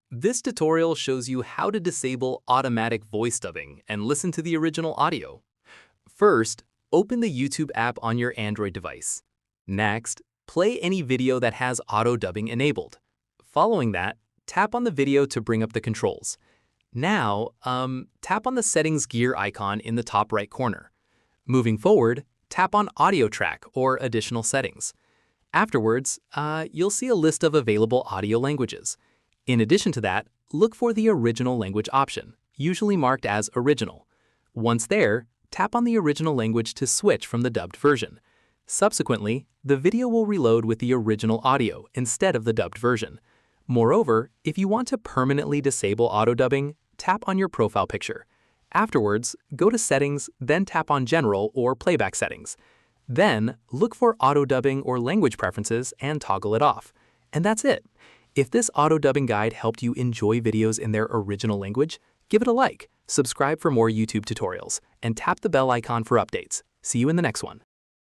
This tutorial shows you how to disable automatic voice dubbing and listen to the original audio. First, open the YouTube app on your Android device. Next, play any video that has auto dubbing enabled. Following that, tap on the video to bring up the controls. Now, tap on the settings gear icon in the top right corner. Moving forward, tap on Audio Track or Additional Settings. Afterwards, you'll see a list of available audio languages. In addition to that, look for the original language option, usually marked as Original. Once there, tap on the original language to switch from the dubbed version. Subsequently, the video will reload with the original audio instead of the dubbed version. Moreover, if you want to permanently disable auto dubbing, tap on your profile picture. Afterwards, go to Settings, then tap on General or Playback Settings. Then, look for auto dubbing or language preferences and toggle it off. And that's it. If this auto dubbing guide helped you enjoy videos in their original language, give it a like, subscribe for more YouTube tutorials, and tap the bell icon for updates. See you in the next one.